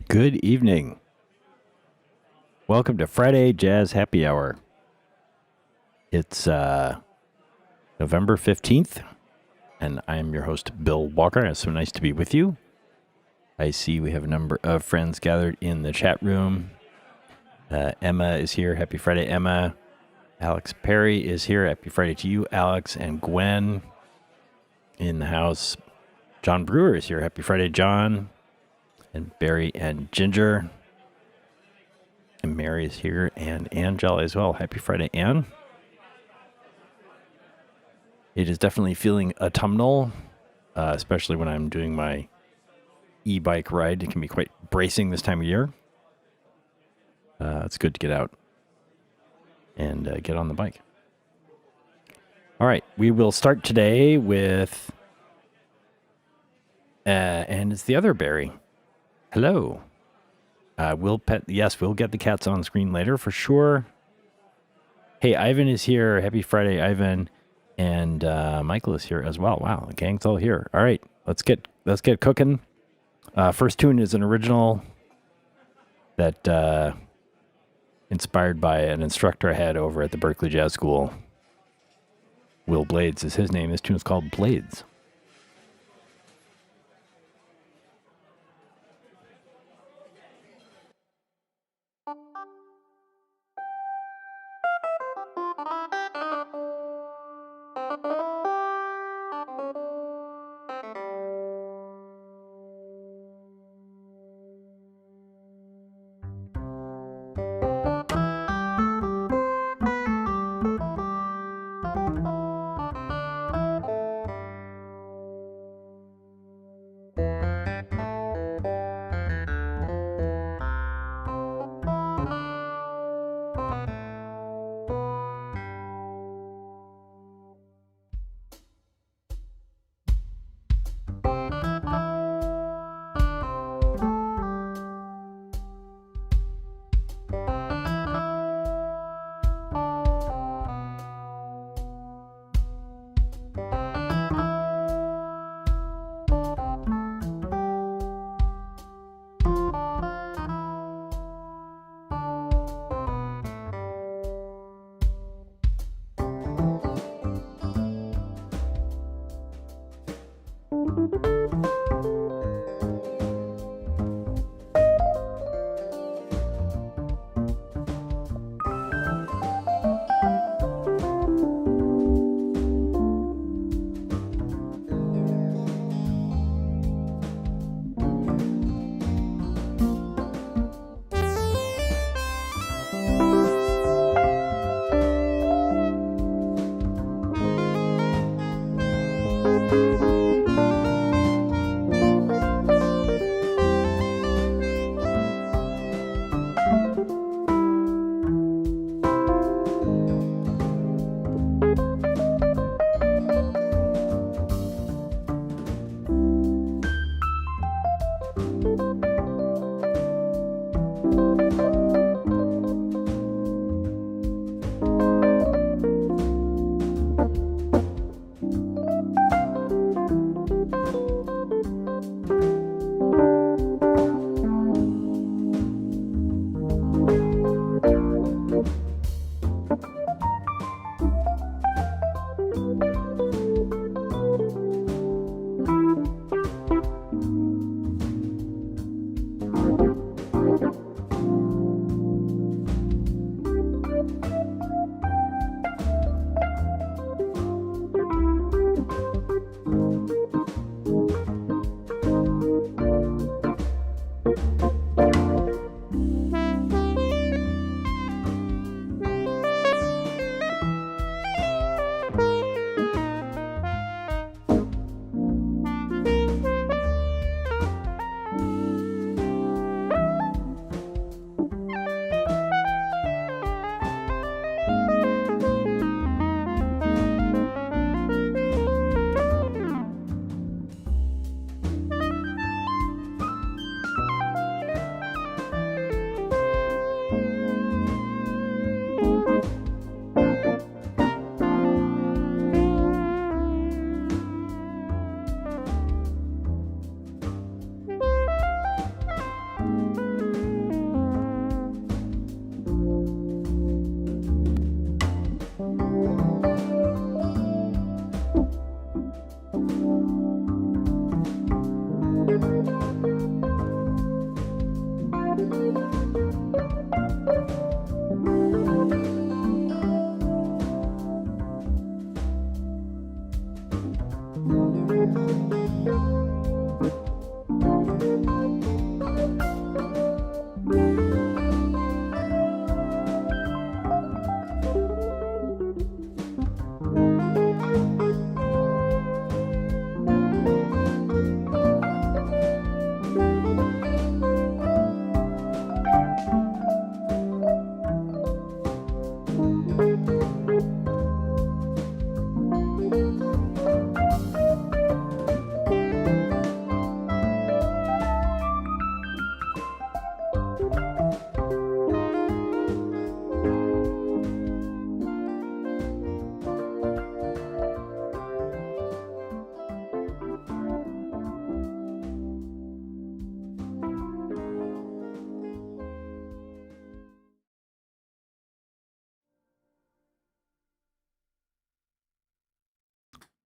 Good evening. Welcome to Friday Jazz Happy Hour. It's November 15th, and I'm your host, Bill Walker. It's so nice to be with you. I see we have a number of friends gathered in the chat room. Emma is here. Happy Friday, Emma. Alex Perry is here. Happy Friday to you, Alex. And Gwen in the house. John Brewer is here. Happy Friday, John. And Barry and Ginger. And Mary is here. And Angela as well. Happy Friday, Ann. It is definitely feeling autumnal, especially when I'm doing my e-bike ride. It can be quite bracing this time of year. It's good to get out and get on the bike. All right, we will start today with, and it's the other Barry. Hello. We'll get the cats on screen later for sure. Hey, Ivan is here. Happy Friday, Ivan. And Michael is here as well. Wow, the gang's all here. All right, let's get cooking. First tune is an original that inspired by an instructor I had over at the Berkeley Jazz School. Will Blades is his name. This tune is called Blades.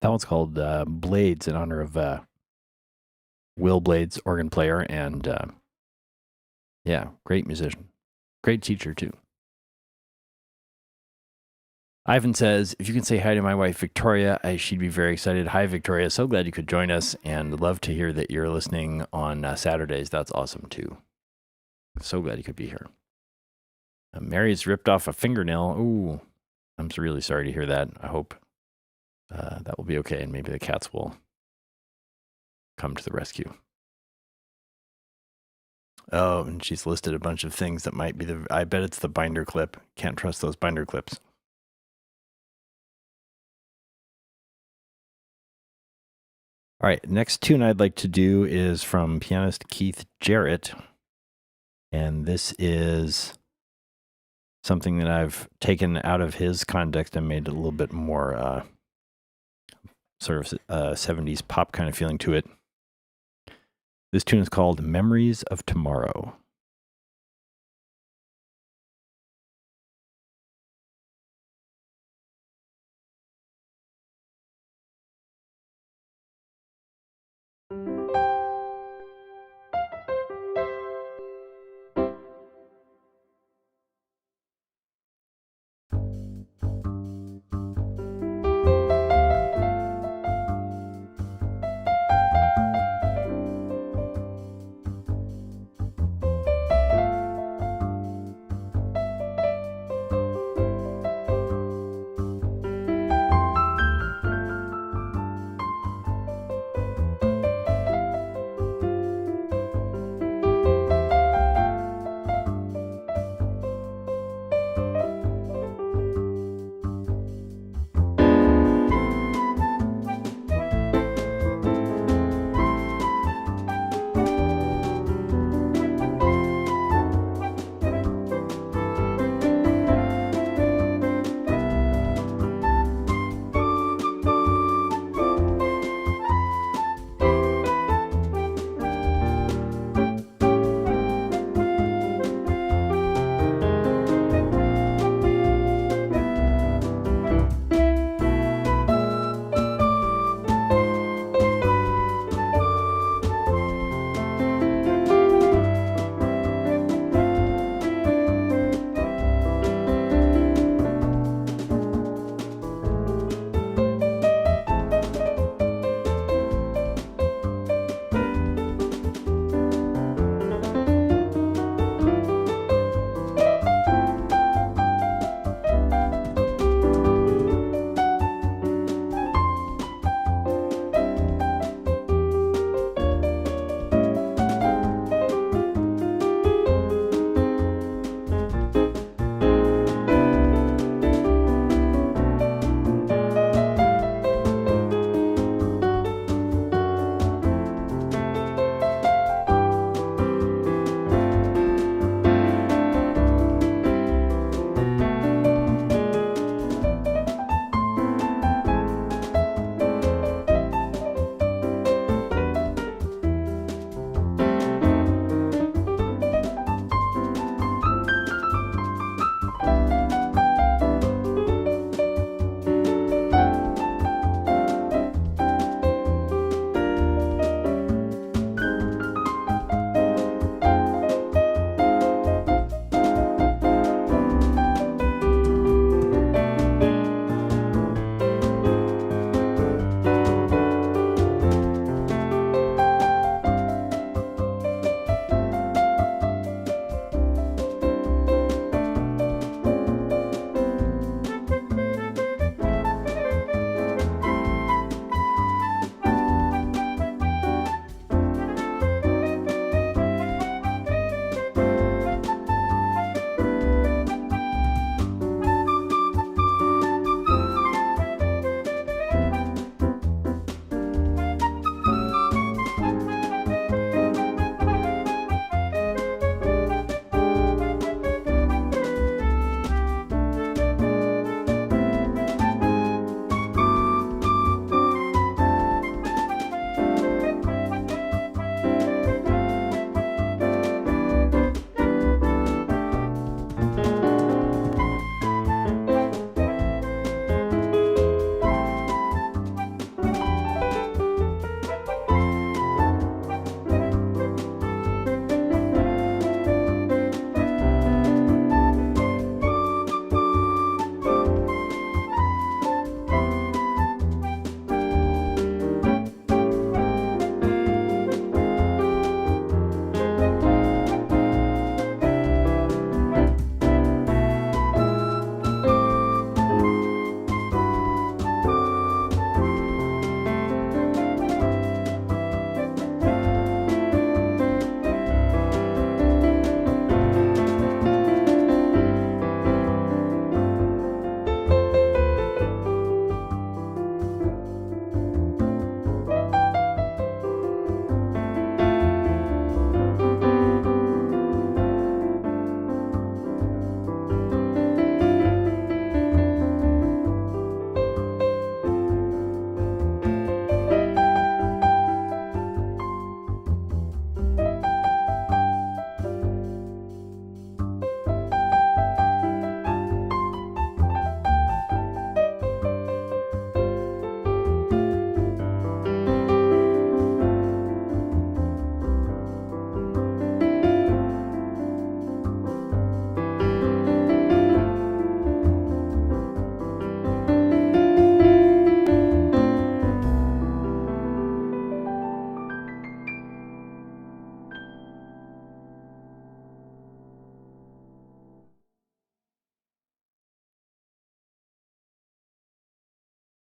That one's called Blades in honor of Will Blades, organ player, and yeah, great musician. Great teacher, too. Ivan says, if you can say hi to my wife, Victoria, she'd be very excited. Hi, Victoria. So glad you could join us, and love to hear that you're listening on Saturdays. That's awesome, too. So glad you could be here. Mary's ripped off a fingernail. Ooh, I'm really sorry to hear that. I hope that will be okay, and maybe the cats will come to the rescue. Oh, and she's listed a bunch of things that might be I bet it's the binder clip. Can't trust those binder clips. All right, next tune I'd like to do is from pianist Keith Jarrett. And this is something that I've taken out of his context and made it a little bit more sort of 70s pop kind of feeling to it. This tune is called Memories of Tomorrow.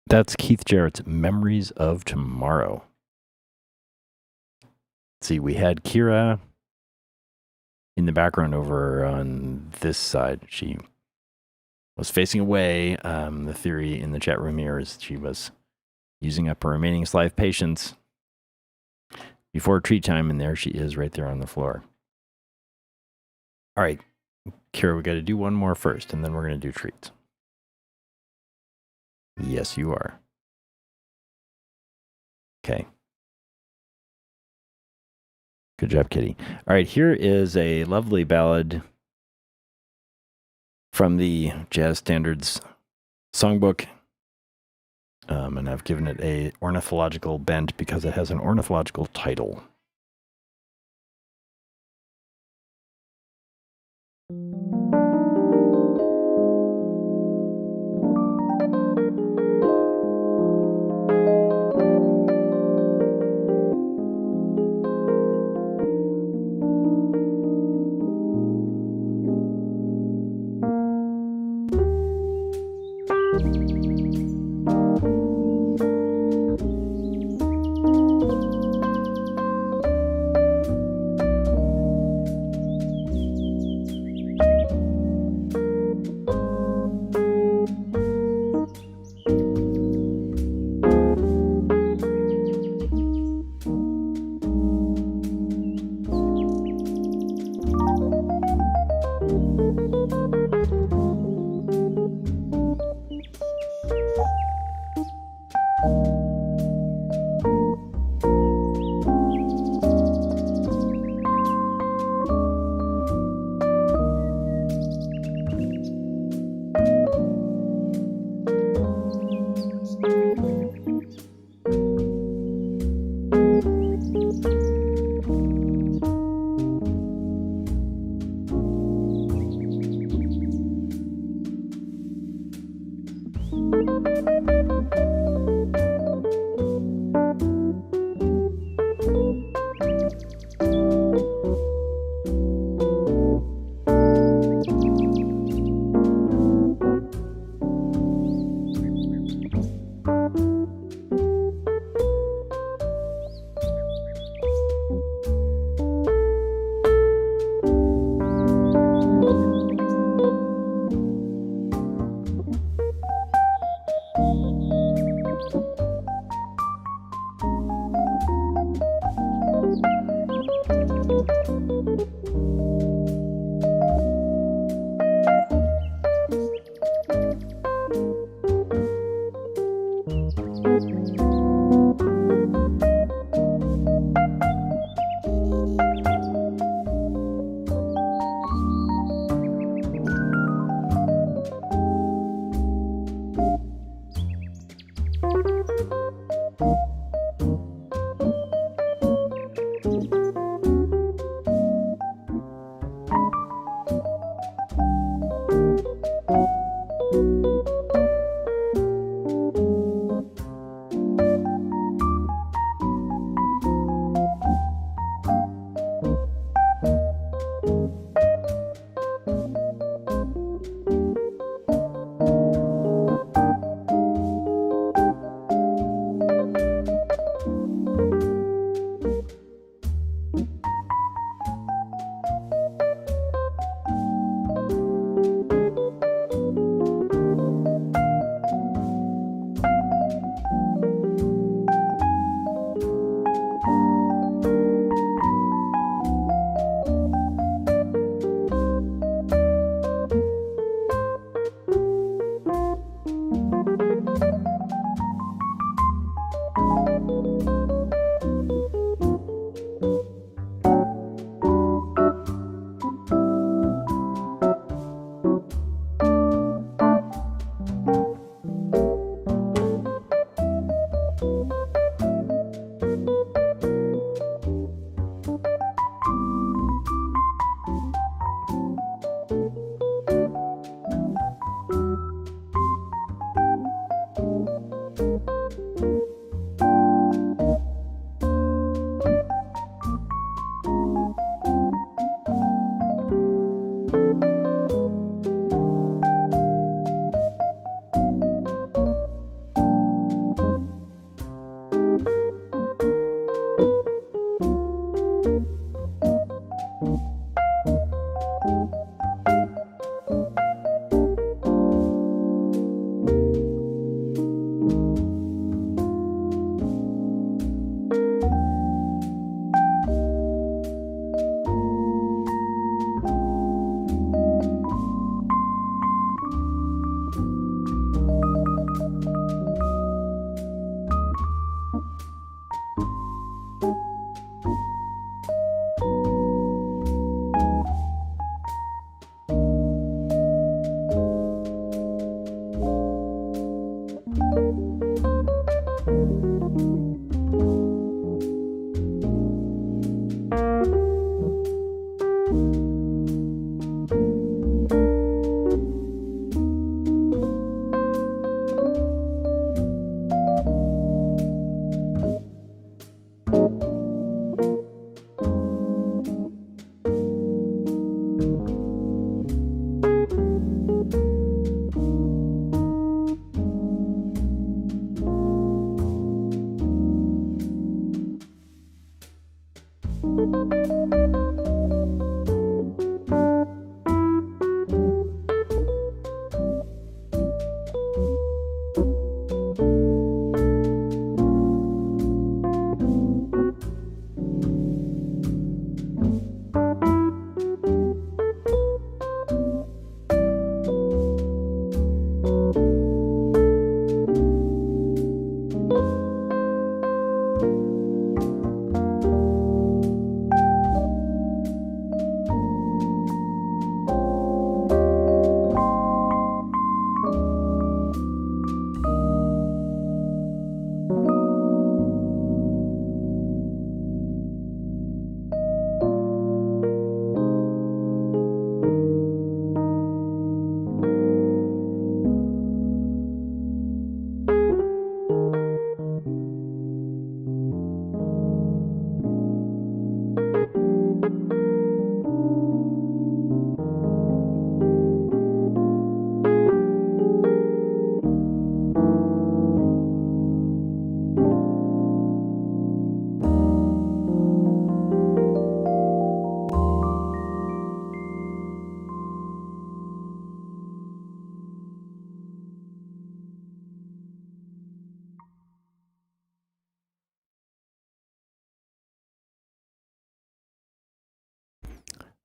That's Keith Jarrett's Memories of Tomorrow. Let's see, we had Kira in the background over on this side. She was facing away. The theory in the chat room here is she was using up her remaining life patience before treat time, and there she is right there on the floor. All right, Kira, we got to do one more first, and then we're going to do treats. Yes, you are. Okay. Good job, Kitty. All right, here is a lovely ballad from the Jazz Standards Songbook. And I've given it a ornithological bent because it has an ornithological title.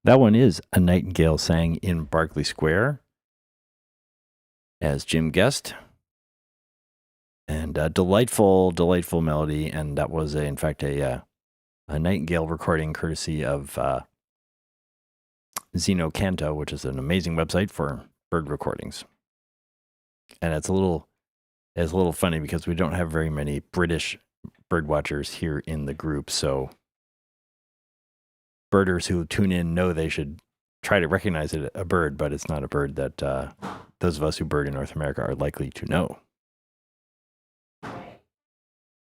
That one is A Nightingale Sang in Berkeley Square, as Jim guessed. And a delightful melody. And that was, in fact, a Nightingale recording courtesy of Zeno Canto, which is an amazing website for bird recordings. And it's a little funny because we don't have very many British bird watchers here in the group. So birders who tune in know they should try to recognize it a bird, but it's not a bird that those of us who bird in North America are likely to know.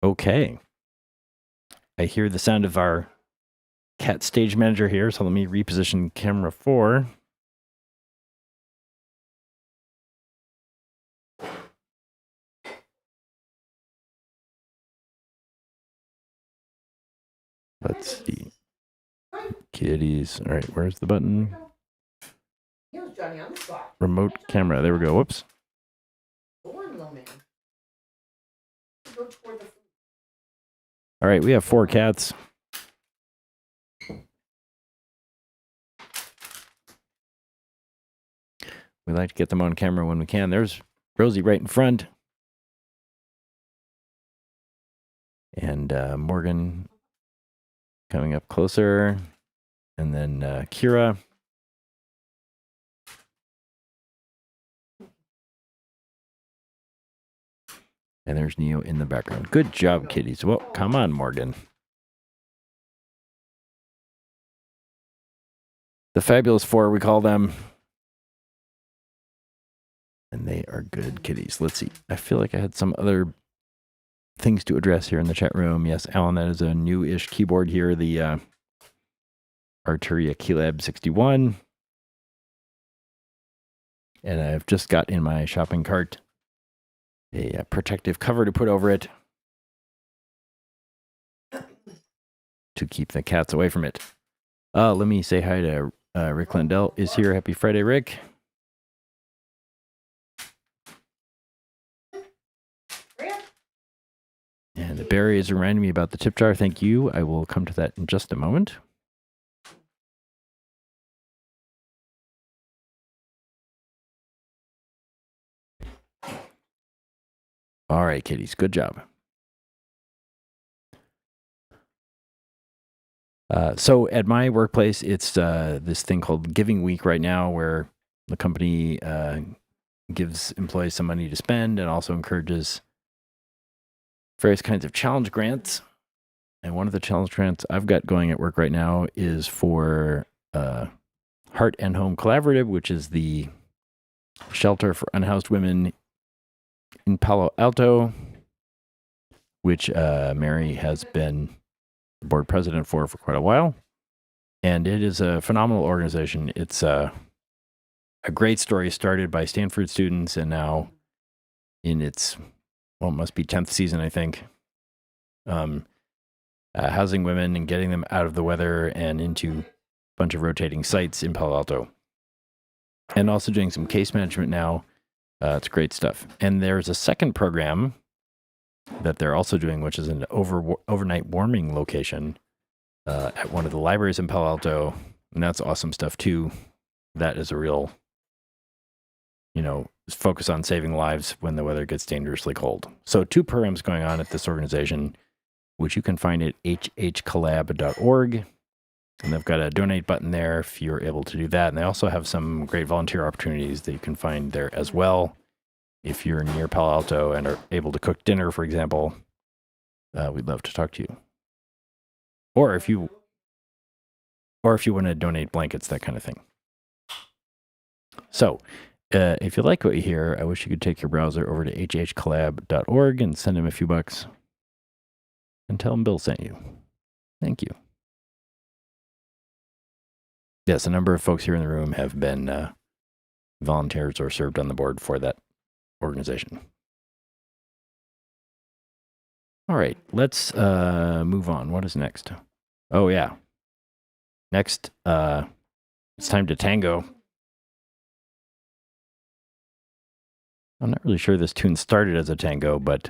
Okay. I hear the sound of our cat stage manager here, so let me reposition camera 4. Let's see. Kitties. All right, where's the button? Remote camera. There we go. Whoops. All right, we have 4 cats. We like to get them on camera when we can. There's Rosie right in front. And Morgan coming up closer. And then Kira. And there's Neo in the background. Good job, kitties. Well, come on, Morgan. The Fabulous Four, we call them. And they are good kitties. Let's see. I feel like I had some other things to address here in the chat room. Yes, Alan, that is a new-ish keyboard here. The Arturia Keylab 61. And I've just got in my shopping cart a protective cover to put over it to keep the cats away from it. Let me say hi to Rick Lindell is here. Happy Friday, Rick. And Barry is reminding me about the tip jar. Thank you. I will come to that in just a moment. All right, kitties. Good job. So at my workplace, it's this thing called Giving Week right now, where the company gives employees some money to spend and also encourages various kinds of challenge grants. And one of the challenge grants I've got going at work right now is for Heart and Home Collaborative, which is the shelter for unhoused women in Palo Alto, which Mary has been board president for quite a while. And it is a phenomenal organization. It's a great story started by Stanford students and now in its, well, it must be 10th season, I think, housing women and getting them out of the weather and into a bunch of rotating sites in Palo Alto. And also doing some case management now. It's great stuff. And there's a second program that they're also doing, which is an overnight warming location at one of the libraries in Palo Alto. And that's awesome stuff too. That is a real, focus on saving lives when the weather gets dangerously cold. So 2 programs going on at this organization, which you can find at hhcollab.org. And they've got a donate button there if you're able to do that. And they also have some great volunteer opportunities that you can find there as well. If you're near Palo Alto and are able to cook dinner, for example, we'd love to talk to you. Or if you want to donate blankets, that kind of thing. So, if you like what you hear, I wish you could take your browser over to hhcollab.org and send him a few bucks and tell him Bill sent you. Thank you. Yes, a number of folks here in the room have been volunteers or served on the board for that organization. All right, let's move on. What is next? Oh, yeah. Next, it's time to tango. I'm not really sure this tune started as a tango, but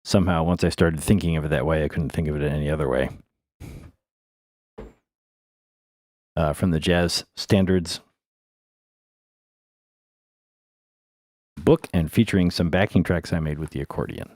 somehow once I started thinking of it that way, I couldn't think of it any other way. from the Jazz Standards book and featuring some backing tracks I made with the accordion.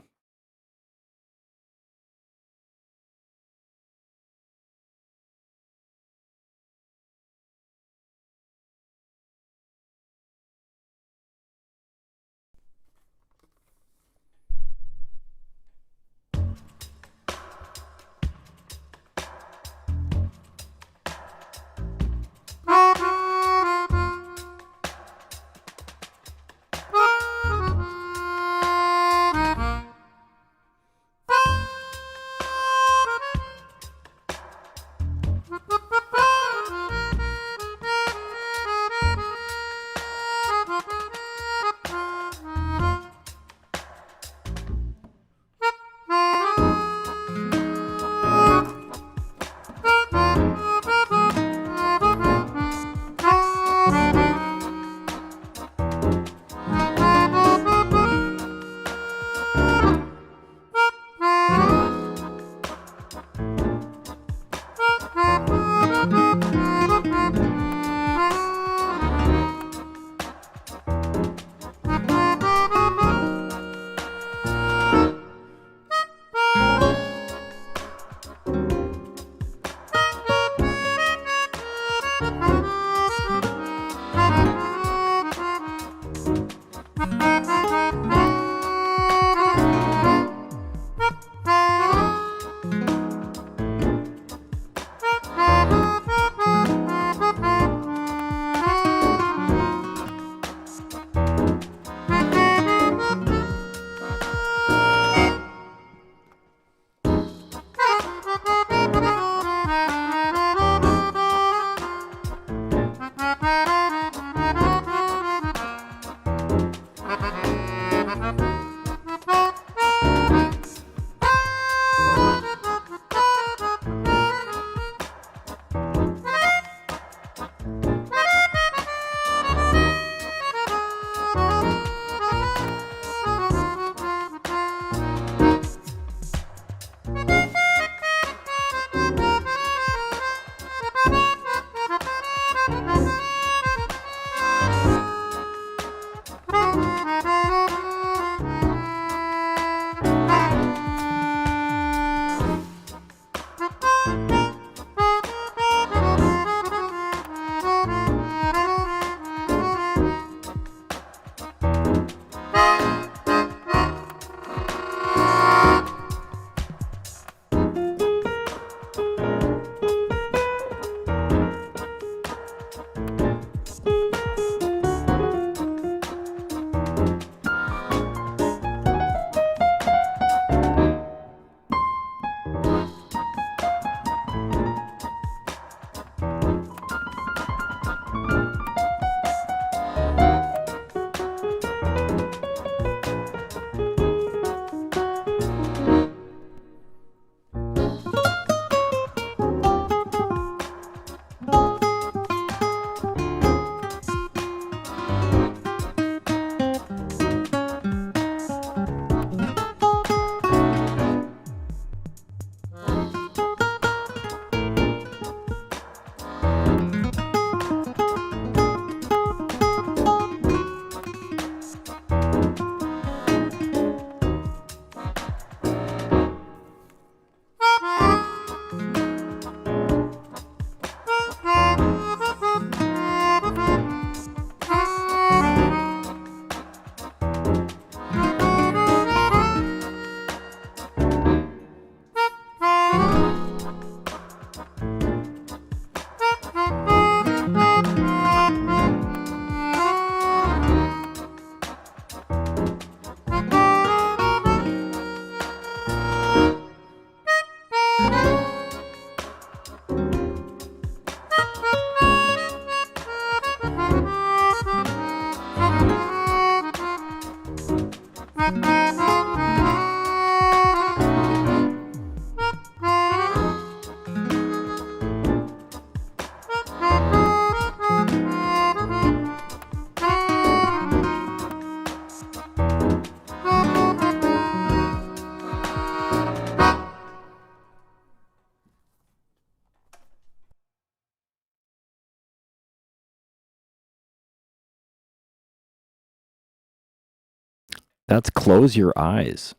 That's Close Your Eyes.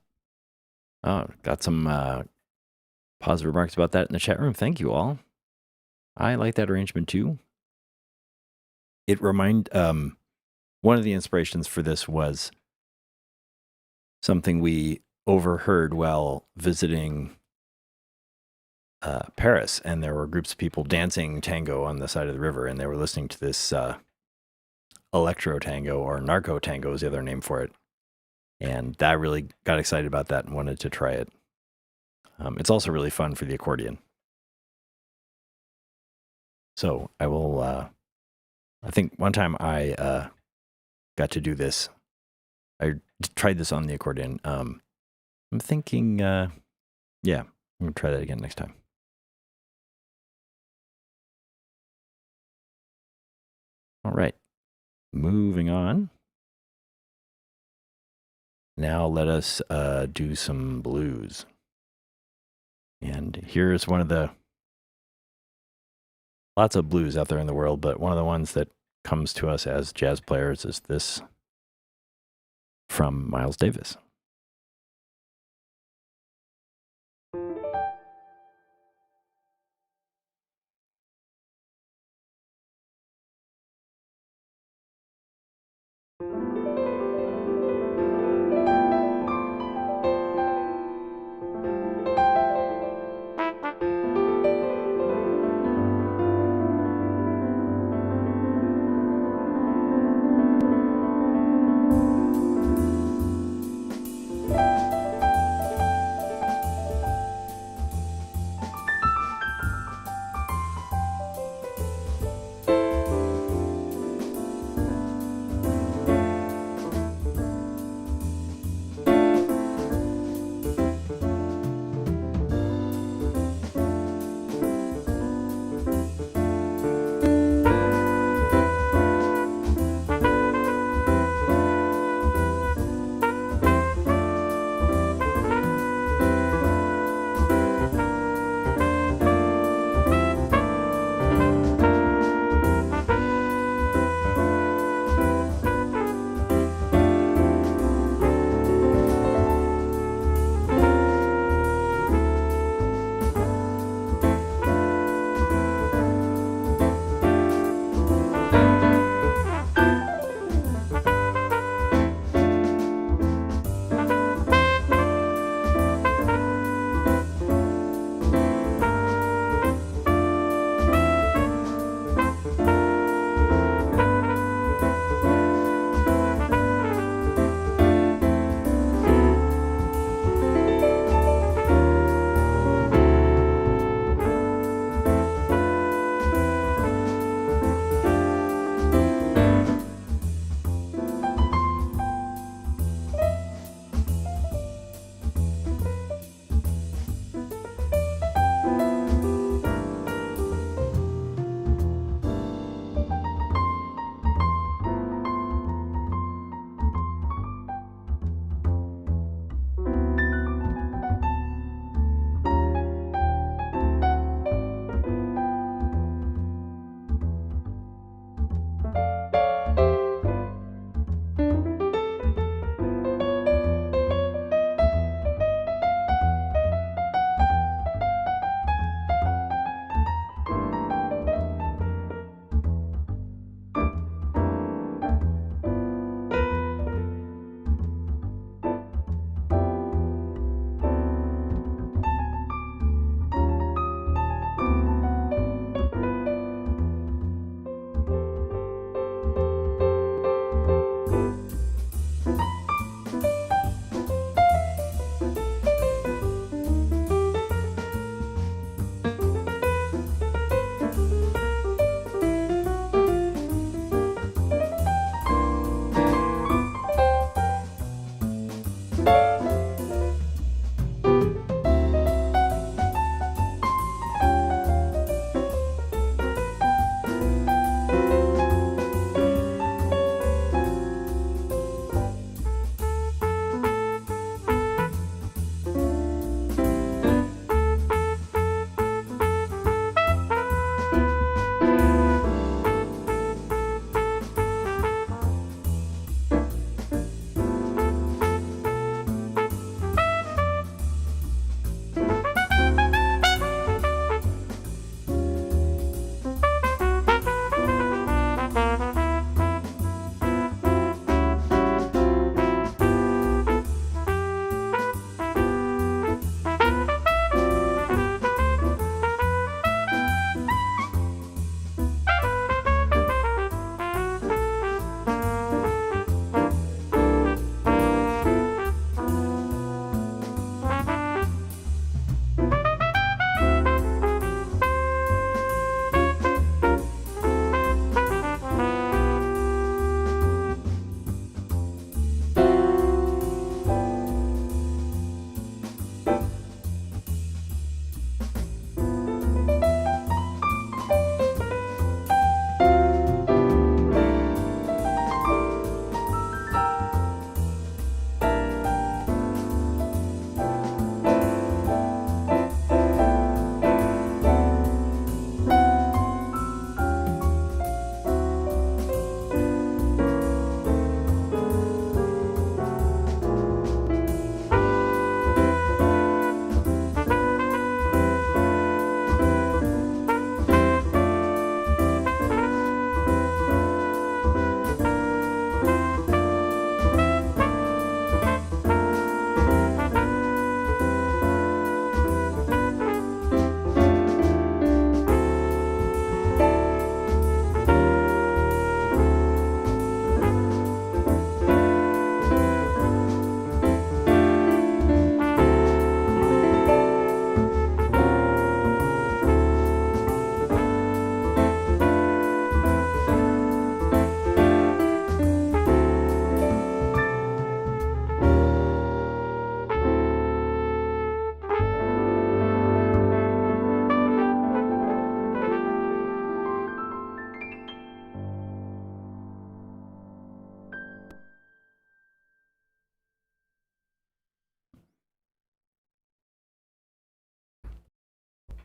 Oh, got some positive remarks about that in the chat room. Thank you all. I like that arrangement too. It one of the inspirations for this was something we overheard while visiting Paris, and there were groups of people dancing tango on the side of the river, and they were listening to this electro tango, or narco tango is the other name for it. And I really got excited about that and wanted to try it. It's also really fun for the accordion. So I will, I think one time I got to do this. I tried this on the accordion. I'm thinking, yeah, I'm going to try that again next time. All right, moving on. Now let us do some blues. And here's one of the lots of blues out there in the world, but one of the ones that comes to us as jazz players is this from Miles Davis.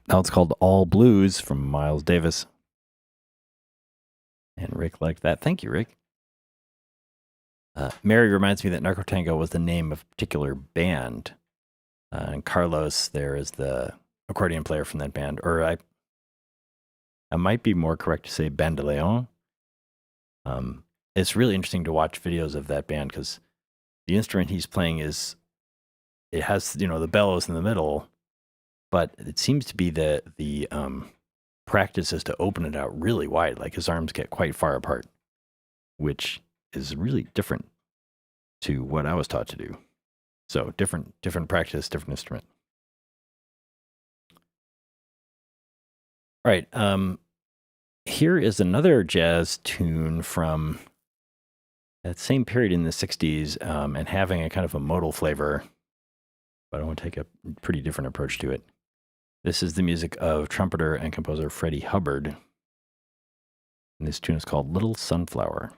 Now it's called All Blues from Miles Davis. And Rick liked that. Thank you, Rick. Mary reminds me that Narco Tango was the name of a particular band. And Carlos there is the accordion player from that band. Or I might be more correct to say Bandeleon. It's really interesting to watch videos of that band because the instrument he's playing it has, the bellows in the middle, but it seems to be the practice is to open it out really wide. Like his arms get quite far apart, which is really different to what I was taught to do. So different practice, different instrument. All right. Here is another jazz tune from that same period in the 60s, and having a kind of a modal flavor, but I want to take a pretty different approach to it. This is the music of trumpeter and composer Freddie Hubbard. And this tune is called Little Sunflower.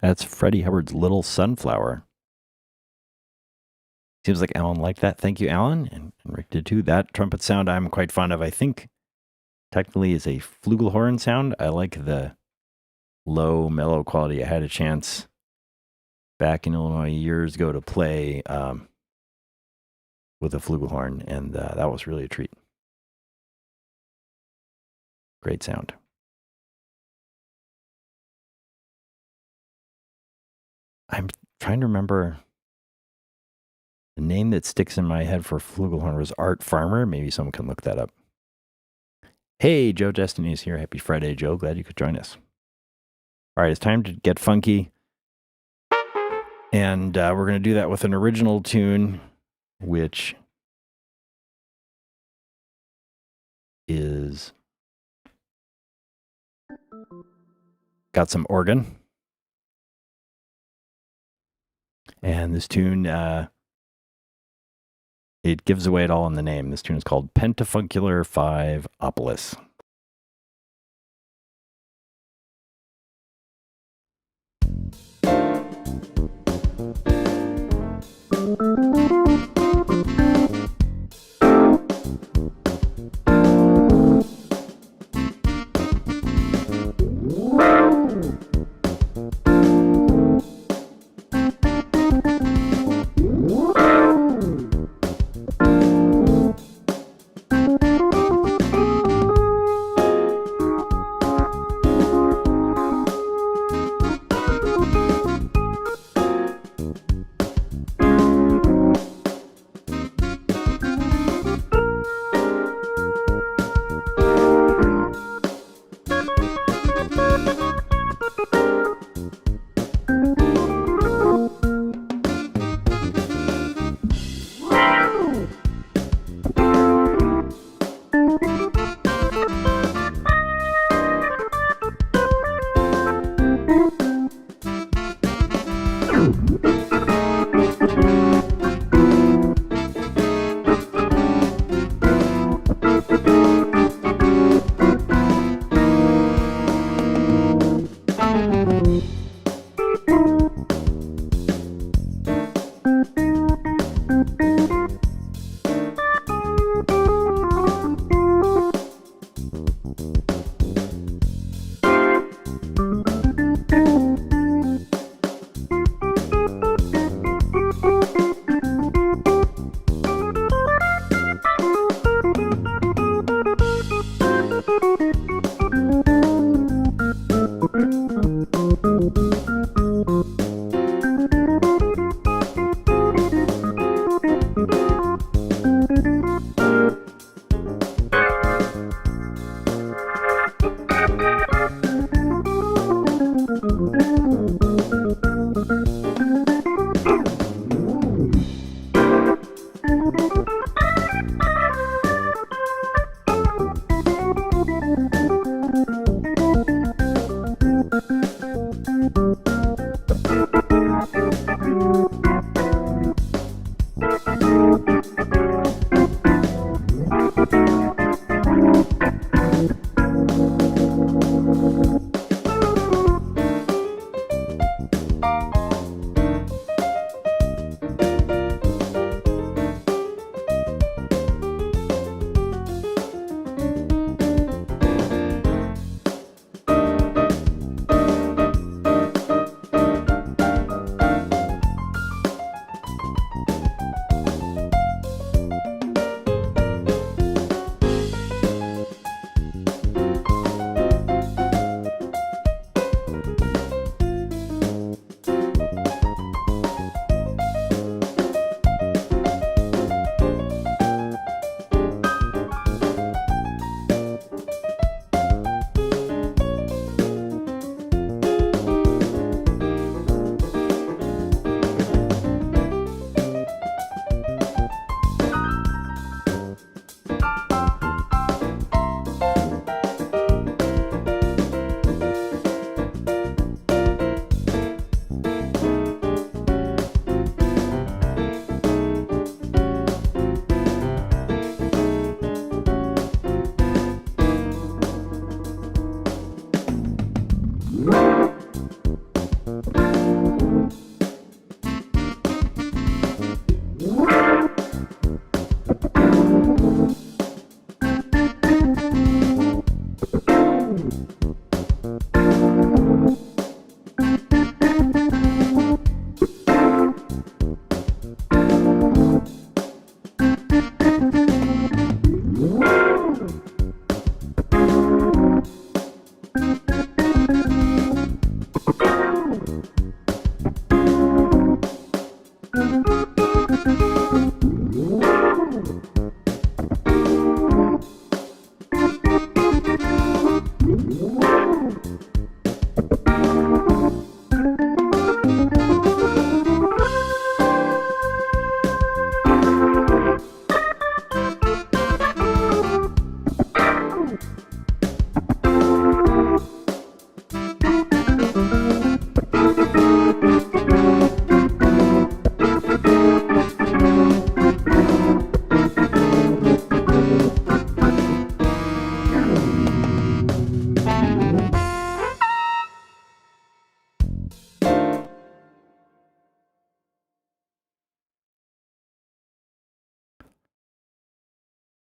That's Freddie Hubbard's Little Sunflower. Seems like Alan liked that. Thank you, Alan. And Rick did too. That trumpet sound I'm quite fond of. I think technically is a flugelhorn sound. I like the low, mellow quality. I had a chance back in Illinois years ago to play with a flugelhorn, and that was really a treat. Great sound. I'm trying to remember the name that sticks in my head for flugelhorn was Art Farmer. Maybe someone can look that up. Hey, Joe Destiny is here. Happy Friday, Joe. Glad you could join us. All right, it's time to get funky. And we're going to do that with an original tune, which is got some organ. And this tune, it gives away it all in the name. This tune is called Pentafuncular 5 Opolis.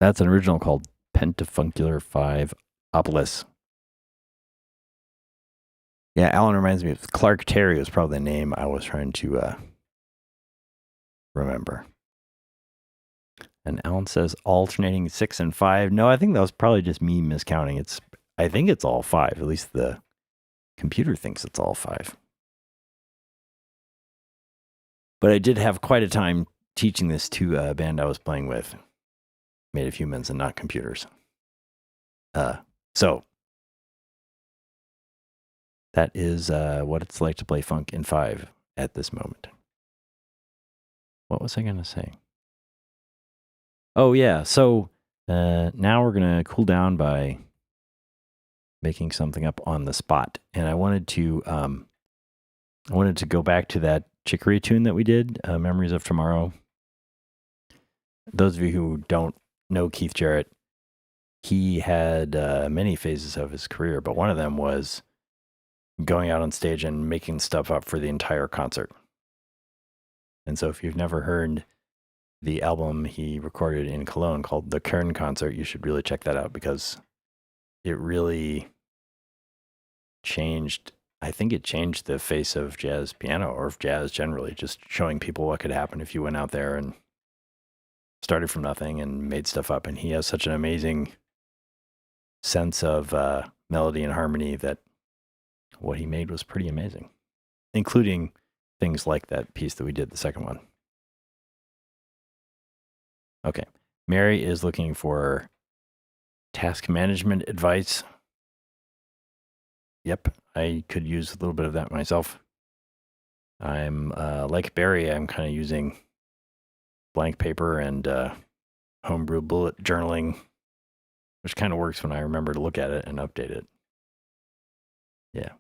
That's an original called Pentafuncular 5 Obelisk. Yeah, Alan reminds me of Clark Terry was probably the name I was trying to remember. And Alan says alternating 6 and 5. No, I think that was probably just me miscounting. I think it's all 5. At least the computer thinks it's all 5. But I did have quite a time teaching this to a band I was playing with, made of humans and not computers. So that is what it's like to play funk in 5 at this moment. What was I going to say? Oh, yeah. So now we're going to cool down by making something up on the spot. And I wanted to go back to that Chicory tune that we did, Memories of Tomorrow. Those of you who don't know Keith Jarrett, he had many phases of his career, but one of them was going out on stage and making stuff up for the entire concert. And so if you've never heard the album he recorded in Cologne called The Kern Concert, you should really check that out because it really changed. I think it changed the face of jazz piano or of jazz generally, just showing people what could happen if you went out there and started from nothing and made stuff up. And he has such an amazing sense of melody and harmony that what he made was pretty amazing, including things like that piece that we did, the second one. Okay. Mary is looking for task management advice. Yep, I could use a little bit of that myself. I'm like Barry, I'm kind of using blank paper and homebrew bullet journaling, which kind of works when I remember to look at it and update it. Yeah.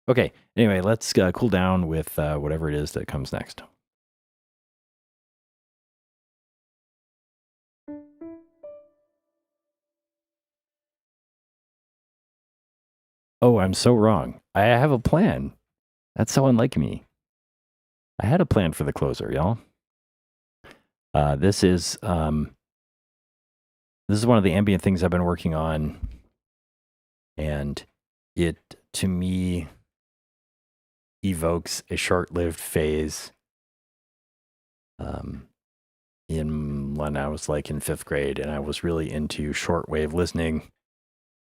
Okay, anyway, let's cool down with whatever it is that comes next. Oh, I'm so wrong. I have a plan. That's so unlike me. I had a plan for the closer, y'all. This is one of the ambient things I've been working on, and it to me evokes a short-lived phase. In when I was like in 5th grade, and I was really into shortwave listening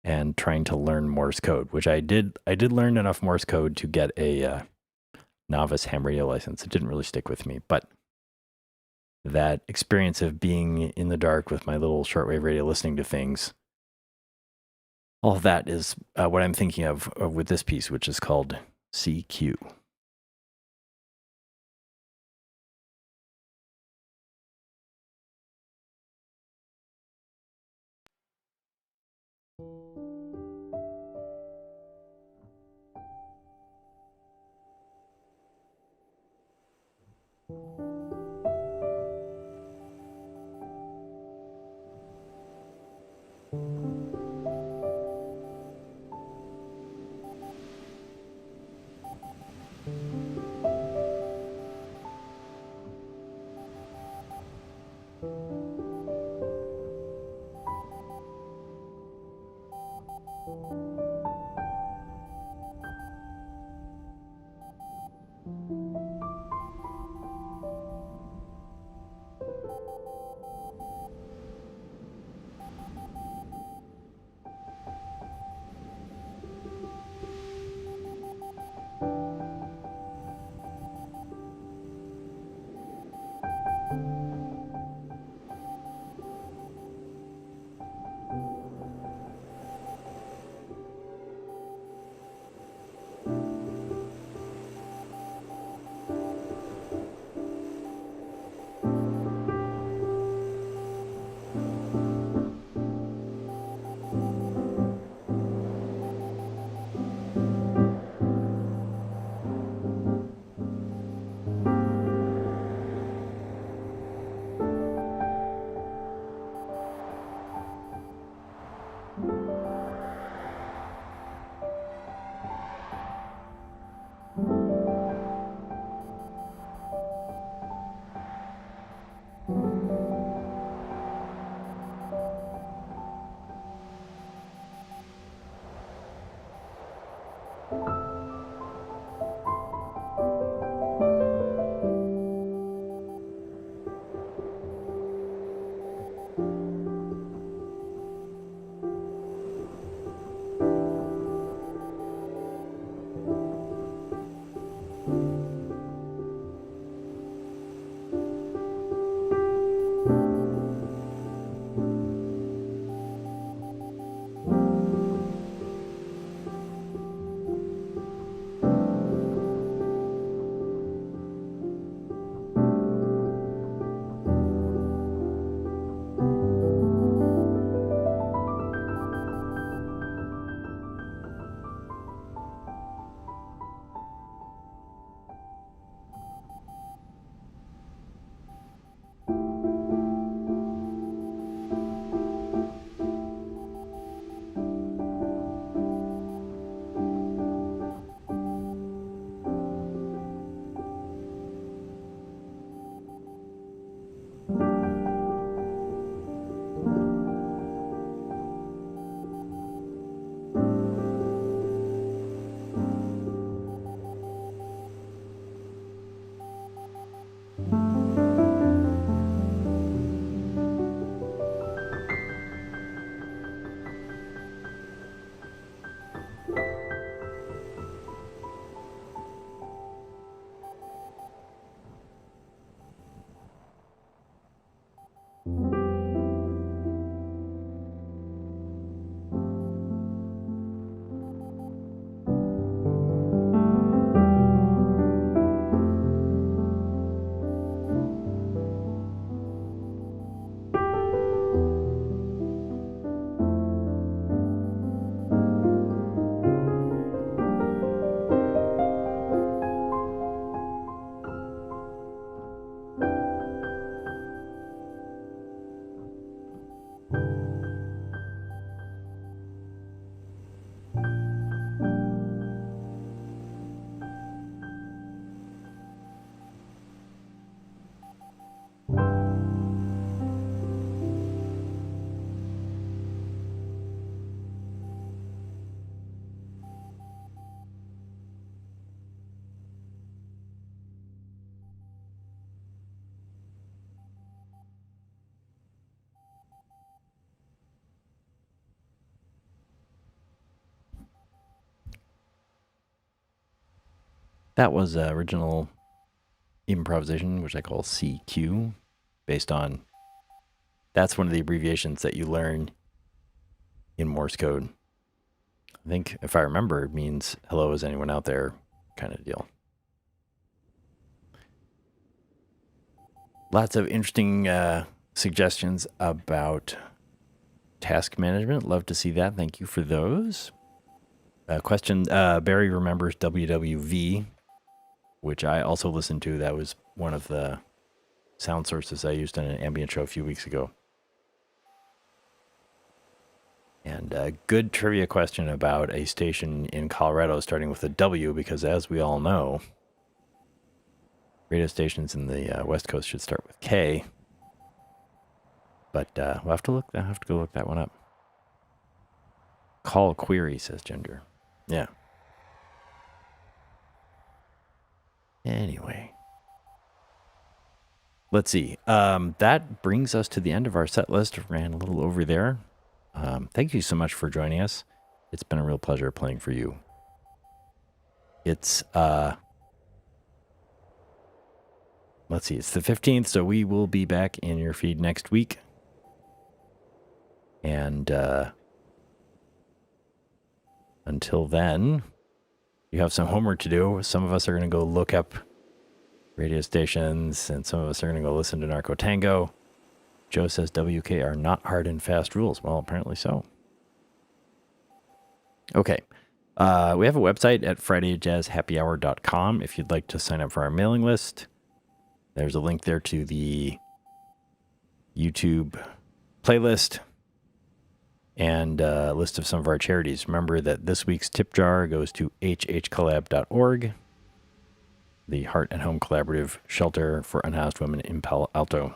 and trying to learn Morse code, which I did. I did learn enough Morse code to get a novice ham radio license. It didn't really stick with me, but that experience of being in the dark with my little shortwave radio listening to things, all of that is what I'm thinking of with this piece, which is called CQ. That was original improvisation, which I call CQ, based on, that's one of the abbreviations that you learn in Morse code. I think, if I remember, it means hello, is anyone out there kind of deal. Lots of interesting suggestions about task management. Love to see that. Thank you for those. Question, Barry remembers WWV, which I also listened to. That was one of the sound sources I used on an ambient show a few weeks ago. And a good trivia question about a station in Colorado starting with a W, because as we all know, radio stations in the West Coast should start with K. But we'll have to go look that one up. Call query, says Ginger. Yeah. Anyway. Let's see. That brings us to the end of our set list. Ran a little over there. Thank you so much for joining us. It's been a real pleasure playing for you. It's, let's see, it's the 15th, so we will be back in your feed next week. And until then, you have some homework to do. Some of us are going to go look up radio stations, and some of us are going to go listen to Narco Tango. Joe says WK are not hard and fast rules. Well, apparently so. Okay. We have a website at FridayJazzHappyHour.com if you'd like to sign up for our mailing list. There's a link there to the YouTube playlist and a list of some of our charities. Remember that this week's tip jar goes to hhcollab.org, the Heart and Home Collaborative Shelter for Unhoused Women in Palo Alto.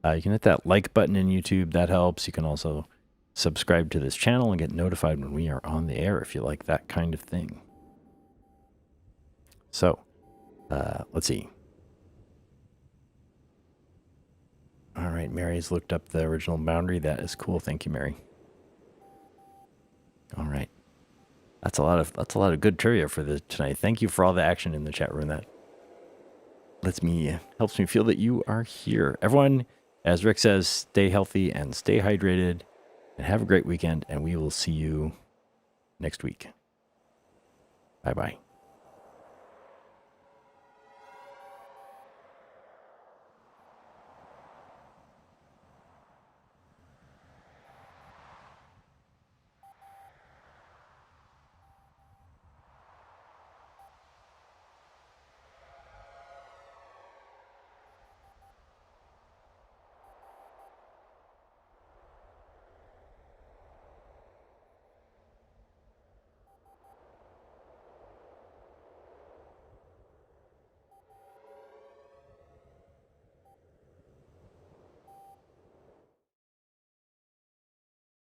You can hit that like button in YouTube. That helps. You can also subscribe to this channel and get notified when we are on the air if you like that kind of thing. So, let's see. All right, Mary's looked up the original boundary. That is cool. Thank you, Mary. All right. That's a lot of good trivia for tonight. Thank you for all the action in the chat room. That helps me feel that you are here. Everyone, as Rick says, stay healthy and stay hydrated and have a great weekend, and we will see you next week. Bye-bye.